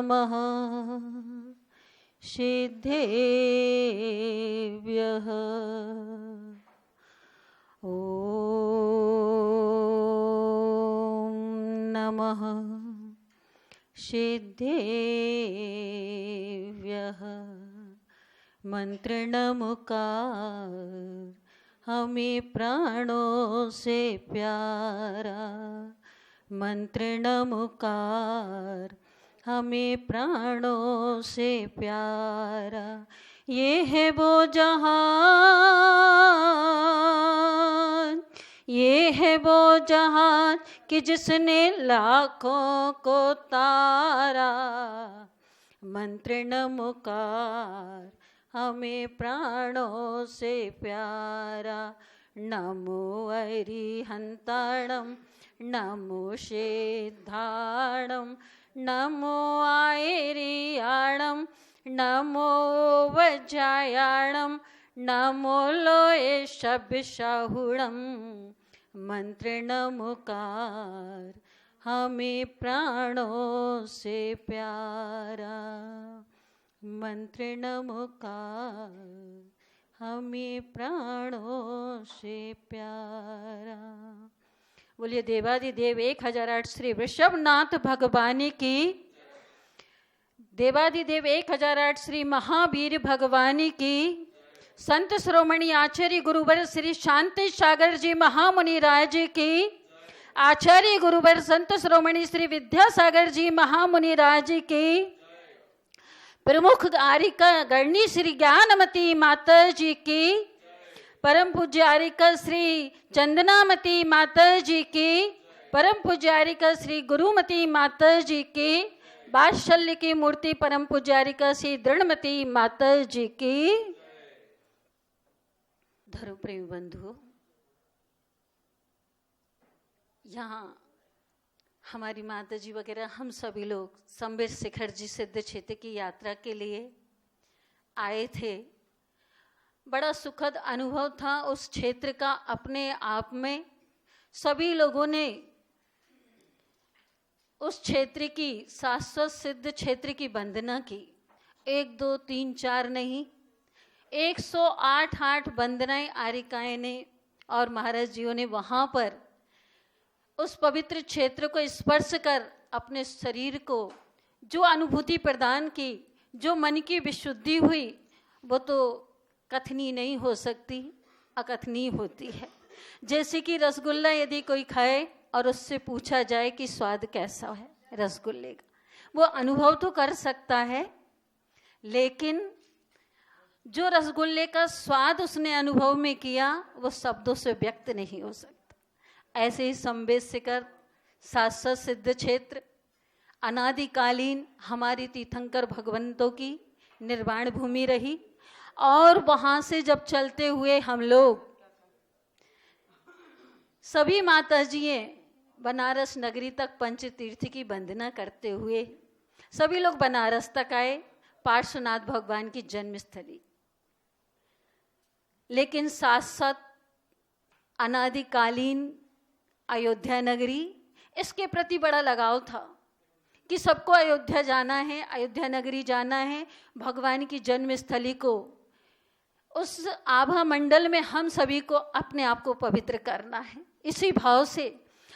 नमः सिद्धेभ्यः। ॐ नमः सिद्धेभ्यः। मंत्र नमकार हमें प्राणों से प्यारा, मंत्र नमकार हमें प्राणों से प्यारा। ये है वो जहान, ये है वो जहान कि जिसने लाखों को तारा। मंत्र नमकार हमें प्राणों से प्यारा। नमो अरिहंताणं नमो सिद्धाणं नमो आयरियाणं नमो वज्रायाणं नमो लोये शब्दशाहुणं। मंत्र नमकार हमें प्राणों से प्यारा, मंत्र नमकार हमें प्राणों से प्यारा। बोलिए देवादिदेव 1008 श्री वृषभनाथ भगवान की, देवादिदेव 1008 श्री महावीर भगवान की, संत श्रोमणी आचार्य गुरुवर श्री शांति सागर जी महामुनि राज की, आचार्य गुरुवर संत श्रोमणी श्री विद्यासागर जी महामुनि राज की, प्रमुख आरिका गणनी श्री ज्ञानमती माता जी की, परम पूज्य आरिका श्री चंदनामती माता जी की, परम पूज्य आरिका श्री गुरुमती माता जी की, वात्सल्य की मूर्ति परम पूज्य आरिका श्री दृढ़मती माता जी की। धर्म प्रेमी बंधु, यहाँ हमारी माता जी वगैरह हम सभी लोग संबित शिखर जी सिद्ध क्षेत्र की यात्रा के लिए आए थे। बड़ा सुखद अनुभव था उस क्षेत्र का अपने आप में। सभी लोगों ने उस क्षेत्र की शाश्वत सिद्ध क्षेत्र की वंदना की। 1 2 3 4 नहीं, 108 वंदनाएं आरिकाएं ने और महाराज जियों ने वहाँ पर उस पवित्र क्षेत्र को स्पर्श कर अपने शरीर को जो अनुभूति प्रदान की, जो मन की विशुद्धि हुई, वो तो कथनी नहीं हो सकती, अकथनीय होती है। जैसे कि रसगुल्ला यदि कोई खाए और उससे पूछा जाए कि स्वाद कैसा है रसगुल्ले का, वो अनुभव तो कर सकता है, लेकिन जो रसगुल्ले का स्वाद उसने अनुभव में किया वो शब्दों से व्यक्त नहीं हो सकता। ऐसे ही संवेद शिखर शाश्वत सिद्ध क्षेत्र अनादिकालीन हमारी तीर्थंकर भगवंतों की निर्वाण भूमि रही। और वहाँ से जब चलते हुए हम लोग सभी माताजियाँ बनारस नगरी तक पंच तीर्थ की वंदना करते हुए सभी लोग बनारस तक आए, पार्श्वनाथ भगवान की जन्मस्थली। लेकिन साथ साथ अनादिकालीन अयोध्या नगरी, इसके प्रति बड़ा लगाव था कि सबको अयोध्या जाना है, अयोध्या नगरी जाना है, भगवान की जन्मस्थली को, उस आभा मंडल में हम सभी को अपने आप को पवित्र करना है, इसी भाव से।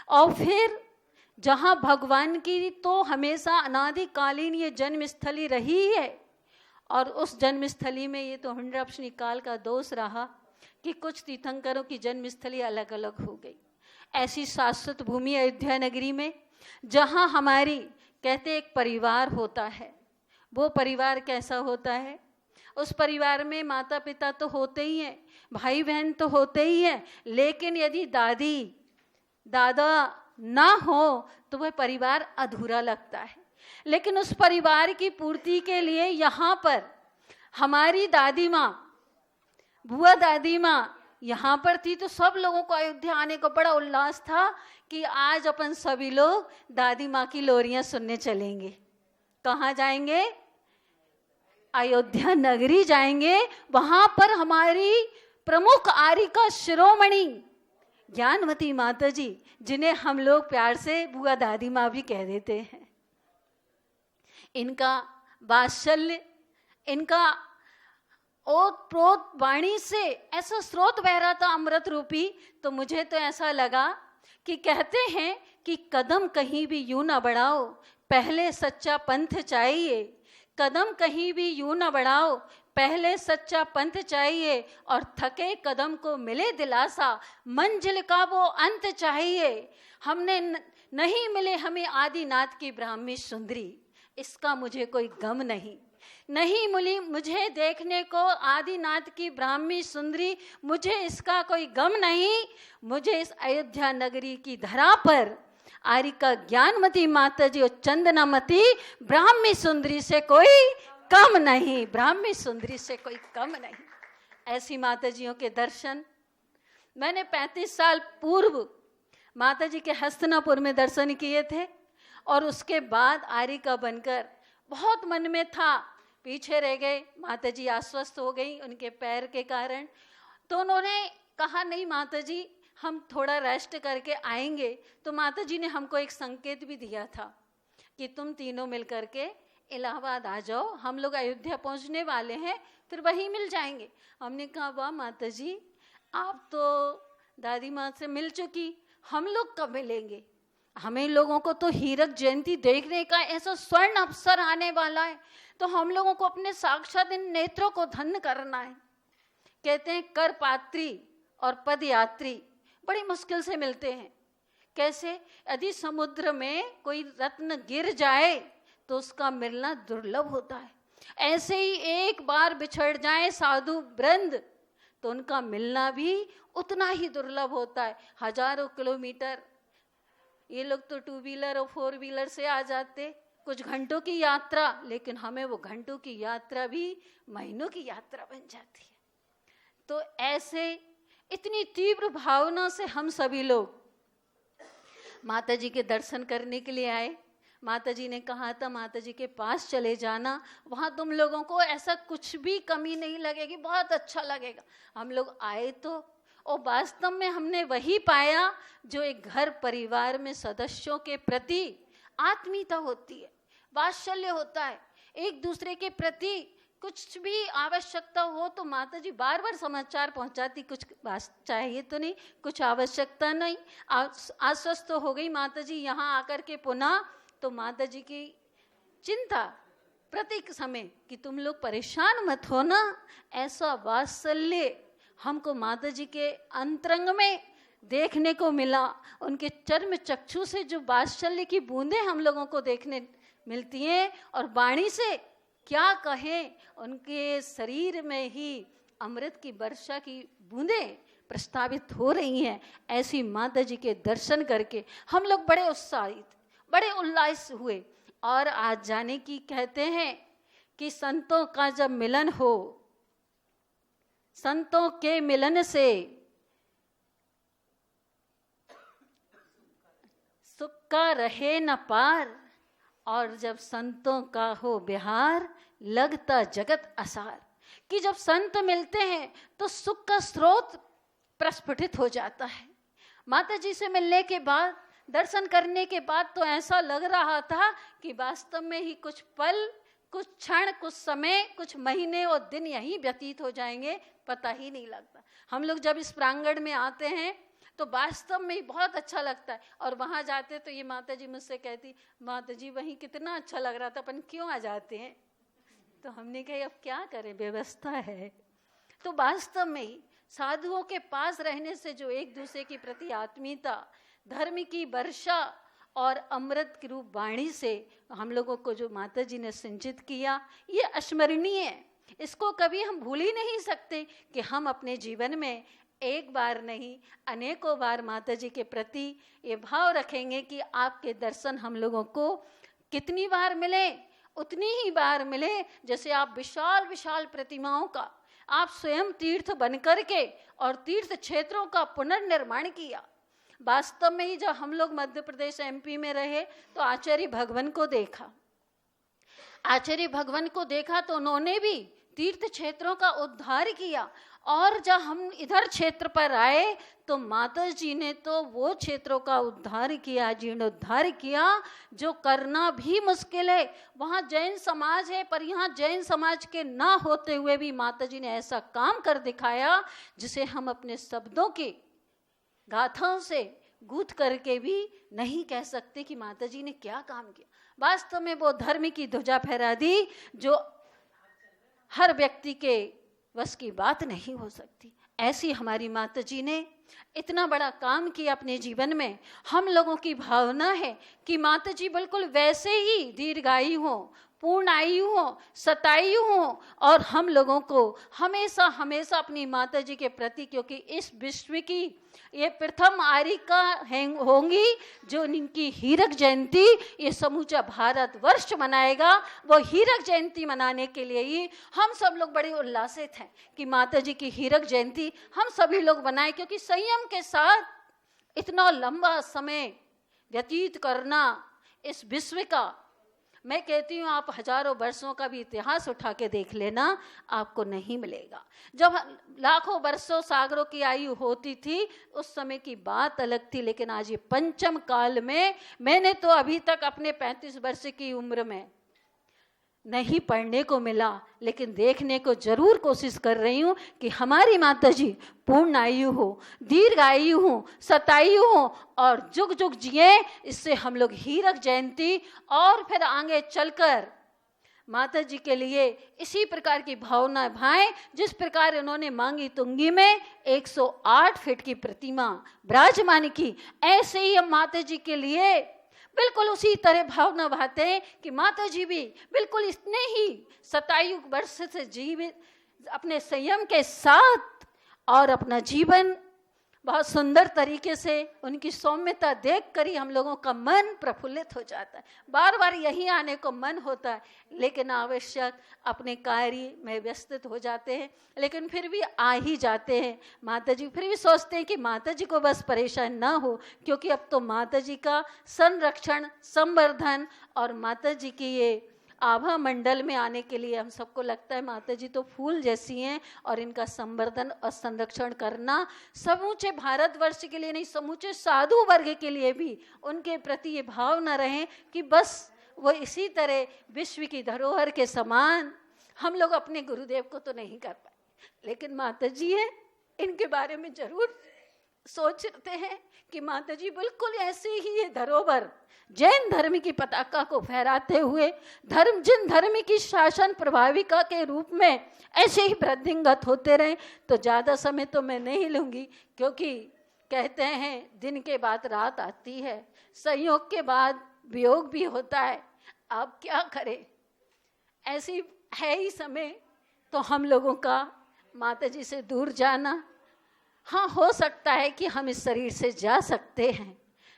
और फिर जहाँ भगवान की तो हमेशा अनादिकालीन ये जन्मस्थली रही है, और उस जन्मस्थली में ये तो हंड्रप्शनी काल का दोष रहा कि कुछ तीर्थंकरों की जन्मस्थली अलग अलग हो गई। ऐसी शाश्वत भूमि अयोध्या नगरी में जहाँ हमारी कहते एक परिवार होता है, वो परिवार कैसा होता है? उस परिवार में माता पिता तो होते ही हैं, भाई बहन तो होते ही हैं, लेकिन यदि दादी दादा ना हो तो वह परिवार अधूरा लगता है। लेकिन उस परिवार की पूर्ति के लिए यहाँ पर हमारी दादी माँ, बुआ दादी माँ यहाँ पर थी, तो सब लोगों को अयोध्या आने को बड़ा उल्लास था कि आज अपन सभी लोग दादी माँ की लोरियां सुनने चलेंगे। कहाँ जाएंगे? अयोध्या नगरी जाएंगे। वहाँ पर हमारी प्रमुख आरिका शिरोमणि ज्ञानमती माता जी, जिन्हें हम लोग प्यार से बुआ दादी माँ भी कह देते हैं, इनका वात्सल्य, इनका ओत प्रोत वाणी से ऐसा स्रोत बह रहा था अमृत रूपी। तो मुझे तो ऐसा लगा कि कहते हैं कि कदम कहीं भी यूं ना बढ़ाओ, पहले सच्चा पंथ चाहिए। कदम कहीं भी यूं ना बढ़ाओ, पहले सच्चा पंथ चाहिए। और थके कदम को मिले दिलासा, मंजिल का वो अंत चाहिए। हमने नहीं मिले हमें आदिनाथ की ब्राह्मी सुंदरी, इसका मुझे कोई गम नहीं मिली मुझे देखने को आदिनाथ की ब्राह्मी सुंदरी, मुझे इसका कोई गम नहीं। मुझे इस अयोध्या नगरी की धरा पर आरिका ज्ञानमती माता जी और चंदनामती ब्राह्मी सुंदरी से कोई कम नहीं, ब्राह्मी सुंदरी से कोई कम नहीं। ऐसी माता जियों के दर्शन मैंने 35 साल पूर्व माता जी के हस्तिनापुर में दर्शन किए थे। और उसके बाद आरिका बनकर बहुत मन में था, पीछे रह गए। माता जी आश्वस्त हो गई उनके पैर के कारण। तो उन्होंने कहा नहीं माता जी हम थोड़ा रेस्ट करके आएंगे। तो माता जी ने हमको एक संकेत भी दिया था कि तुम तीनों मिल करके इलाहाबाद आ जाओ, हम लोग अयोध्या पहुंचने वाले हैं, फिर वहीं मिल जाएंगे। हमने कहा वाह माता जी, आप तो दादी माँ से मिल चुकी, हम लोग कब मिलेंगे? हमें लोगों को तो हीरक जयंती देखने का ऐसा स्वर्ण अवसर आने वाला है, तो हम लोगों को अपने साक्षात इन नेत्रों को धन्य करना है। कहते हैं कर पात्री और पदयात्री बड़ी मुश्किल से मिलते हैं। कैसे? यदि समुद्र में कोई रत्न गिर जाए तो उसका मिलना दुर्लभ होता है, ऐसे ही एक बार बिछड़ जाए साधु वृंद तो उनका मिलना भी उतना ही दुर्लभ होता है। हजारों किलोमीटर, ये लोग तो 2 व्हीलर और 4 व्हीलर से आ जाते, कुछ घंटों की यात्रा, लेकिन हमें वो घंटों की यात्रा भी महीनों की यात्रा बन जाती है। तो ऐसे इतनी तीव्र भावना से हम सभी लोग माता जी के दर्शन करने के लिए आए। माता जी ने कहा था माता जी के पास चले जाना, वहाँ तुम लोगों को ऐसा कुछ भी कमी नहीं लगेगी, बहुत अच्छा लगेगा। हम लोग आए तो और वास्तव में हमने वही पाया जो एक घर परिवार में सदस्यों के प्रति आत्मीयता होती है, वात्सल्य होता है। एक दूसरे के प्रति कुछ भी आवश्यकता हो तो माता जी बार बार समाचार पहुंचाती, कुछ चाहिए तो नहीं, कुछ आवश्यकता नहीं, आश्वस्त हो गई माता जी यहाँ आकर के पुनः। तो माता जी की चिंता प्रत्येक समय कि तुम लोग परेशान मत हो ना, ऐसा वात्सल्य हमको माता जी के अंतरंग में देखने को मिला। उनके चर्म चक्षु से जो वात्सल्य की बूंदें हम लोगों को देखने मिलती हैं, और वाणी से क्या कहें, उनके शरीर में ही अमृत की वर्षा की बूंदें प्रस्तावित हो रही हैं। ऐसी माता जी के दर्शन करके हम लोग बड़े उत्साहित, बड़े उल्लास हुए। और आज जाने की कहते हैं कि संतों का जब मिलन हो, संतों के मिलन से सुख का रहे न पार, और जब संतों का हो बिहार लगता जगत असार। कि जब संत मिलते हैं तो सुख का स्रोत प्रस्फुटित हो जाता है। माता जी से मिलने के बाद, दर्शन करने के बाद तो ऐसा लग रहा था कि वास्तव में ही कुछ पल, कुछ क्षण, कुछ समय, कुछ महीने और दिन यहीं व्यतीत हो जाएंगे, पता ही नहीं लगता। हम लोग जब इस प्रांगण में आते हैं तो वास्तव में बहुत अच्छा लगता है। और वहाँ जाते तो ये माता जी मुझसे कहती, माता जी वहीं कितना अच्छा लग रहा था, अपन क्यों आ जाते हैं? तो हमने कहा अब क्या करें, व्यवस्था है। तो वास्तव में ही साधुओं के पास रहने से जो एक दूसरे के प्रति आत्मीयता, धर्म की वर्षा और अमृत की रूप वाणी से हम लोगों को जो माता जी ने सिंचित किया, ये अस्मरणीय है। इसको कभी हम भूल ही नहीं सकते कि हम अपने जीवन में एक बार नहीं अनेकों बार माता जी के प्रति ये भाव रखेंगे कि आपके दर्शन हम लोगों को कितनी बार मिले, उतनी ही बार मिले जैसे आप विशाल विशाल प्रतिमाओं का आप स्वयं तीर्थ बन करके और तीर्थ क्षेत्रों का पुनर्निर्माण किया। वास्तव में ही जब हम लोग मध्य प्रदेश MP में रहे तो आचार्य भगवान को देखा। आचार्य भगवान को देखा तो उन्होंने भी तीर्थ क्षेत्रों का उद्धार किया और जब हम इधर क्षेत्र पर आए तो माता जी ने तो वो क्षेत्रों का उद्धार किया, जीर्णोद्धार किया, जो करना भी मुश्किल है। वहाँ जैन समाज है, पर यहाँ जैन समाज के ना होते हुए भी माता जी ने ऐसा काम कर दिखाया जिसे हम अपने शब्दों की गाथाओं से गूंथ करके भी नहीं कह सकते कि माता जी ने क्या काम किया। वास्तव में वो धर्म की ध्वजा फहरा दी जो हर व्यक्ति के बस की बात नहीं हो सकती। ऐसी हमारी माता जी ने इतना बड़ा काम किया अपने जीवन में। हम लोगों की भावना है कि माता जी बिल्कुल वैसे ही दीर्घायु हो, पूर्ण आयु हो, शतायु हो, और हम लोगों को हमेशा हमेशा अपनी माता जी के प्रति, क्योंकि इस विश्व की ये प्रथम आर्यिका होंगी जो इनकी हीरक जयंती ये समूचा भारतवर्ष मनाएगा। वो हीरक जयंती मनाने के लिए ही हम सब लोग बड़े उल्लासित हैं कि माता जी की हीरक जयंती हम सभी लोग बनाएं, क्योंकि संयम के साथ इतना लंबा समय व्यतीत करना इस विश्व का, मैं कहती हूँ आप हजारों वर्षों का भी इतिहास उठा के देख लेना, आपको नहीं मिलेगा। जब लाखों वर्षों सागरों की आयु होती थी उस समय की बात अलग थी, लेकिन आज ये पंचम काल में मैंने तो अभी तक अपने 35 वर्ष की उम्र में नहीं पढ़ने को मिला, लेकिन देखने को जरूर कोशिश कर रही हूँ कि हमारी माता जी पूर्ण आयु हो, दीर्घ आयु हो, शतायु हो और जुग जुग जिए। इससे हम लोग हीरक जयंती और फिर आगे चलकर माता जी के लिए इसी प्रकार की भावना भाएं जिस प्रकार इन्होंने मांगी तुंगी में 108 फीट की प्रतिमा विराजमान की, ऐसे ही हम माता जी के लिए बिल्कुल उसी तरह भावना भाते हैं कि माता जी भी बिल्कुल इतने ही शतायु वर्ष से जीवित अपने संयम के साथ और अपना जीवन बहुत सुंदर तरीके से, उनकी सौम्यता देखकर ही हम लोगों का मन प्रफुल्लित हो जाता है। बार बार यहीं आने को मन होता है, लेकिन आवश्यक अपने कार्य में व्यस्त हो जाते हैं, लेकिन फिर भी आ ही जाते हैं। माता जी फिर भी सोचते हैं कि माता जी को बस परेशान ना हो, क्योंकि अब तो माता जी का संरक्षण, संवर्धन और माता जी की ये आभा मंडल में आने के लिए हम सबको लगता है माता जी तो फूल जैसी हैं, और इनका संवर्धन और संरक्षण करना समूचे भारतवर्ष के लिए नहीं, समूचे साधु वर्ग के लिए भी उनके प्रति ये भाव न रहे कि बस वो इसी तरह विश्व की धरोहर के समान। हम लोग अपने गुरुदेव को तो नहीं कर पाए, लेकिन माता जी हैं, इनके बारे में जरूर सोचते हैं कि माता जी बिल्कुल ऐसे ही है धरोहर, जैन धर्म की पताका को फहराते हुए जिन धर्म की शासन प्रभाविका के रूप में ऐसे ही वृद्धिंगत होते रहे। तो ज़्यादा समय तो मैं नहीं लूँगी, क्योंकि कहते हैं दिन के बाद रात आती है, संयोग के बाद वियोग भी होता है। अब क्या करें, ऐसी है ही समय। तो हम लोगों का माता जी से दूर जाना, हाँ हो सकता है कि हम इस शरीर से जा सकते हैं,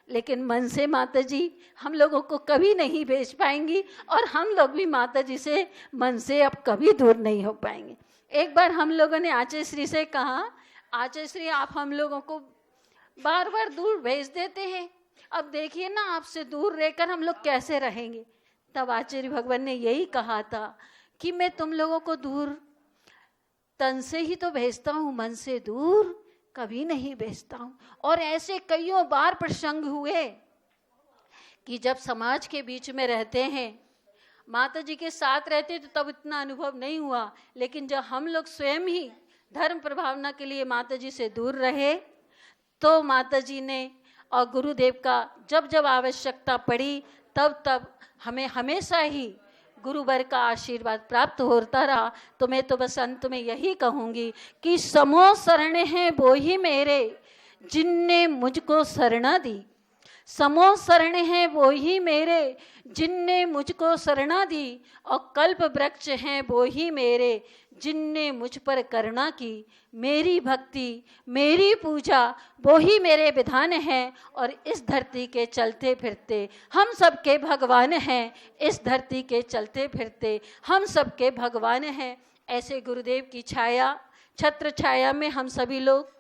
लेकिन मन से माता जी हम लोगों को कभी नहीं भेज पाएंगी, और हम लोग भी माता जी से मन से अब कभी दूर नहीं हो पाएंगे। एक बार हम लोगों ने आचार्य श्री से कहा, आचार्य श्री आप हम लोगों को बार बार दूर भेज देते हैं, अब देखिए ना आपसे दूर रहकर हम लोग कैसे रहेंगे। तब आचार्य भगवान ने यही कहा था कि मैं तुम लोगों को दूर तन से ही तो भेजता हूँ, मन से दूर कभी नहीं भेजता हूँ। और ऐसे कईयों बार प्रसंग हुए कि जब समाज के बीच में रहते हैं, माता जी के साथ रहते तो तब इतना अनुभव नहीं हुआ, लेकिन जब हम लोग स्वयं ही धर्म प्रभावना के लिए माता जी से दूर रहे, तो माता जी ने और गुरुदेव का जब जब आवश्यकता पड़ी तब तब हमें हमेशा ही गुरुवर का आशीर्वाद प्राप्त होता रहा। तो मैं तो बस अंत में यही कहूँगी कि समो शरण है वो ही मेरे जिनने मुझको शरणा दी, समो शरण है वो ही मेरे जिनने मुझको शरणा दी, और कल्प वृक्ष हैं वो ही मेरे जिनने मुझ पर करुणा की। मेरी भक्ति, मेरी पूजा वो ही मेरे विधान हैं, और इस धरती के चलते फिरते हम सबके भगवान हैं, इस धरती के चलते फिरते हम सबके भगवान हैं। ऐसे गुरुदेव की छाया, छत्र छाया में हम सभी लोग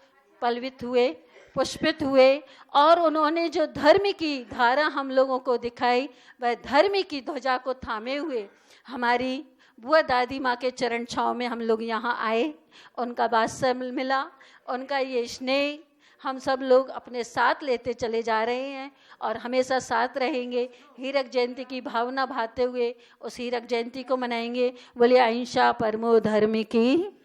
पल्वित हुए, पुष्पित हुए, और उन्होंने जो धर्म की धारा हम लोगों को दिखाई, वह धर्म की ध्वजा को थामे हुए हमारी बुआ दादी माँ के चरण छाँव में हम लोग यहाँ आए, उनका वात्सल्य मिला, उनका ये स्नेह हम सब लोग अपने साथ लेते चले जा रहे हैं और हमेशा साथ रहेंगे। हीरक जयंती की भावना भाते हुए उस हीरक जयंती को मनाएंगे। बोलिए अहिंसा परमो धर्म की।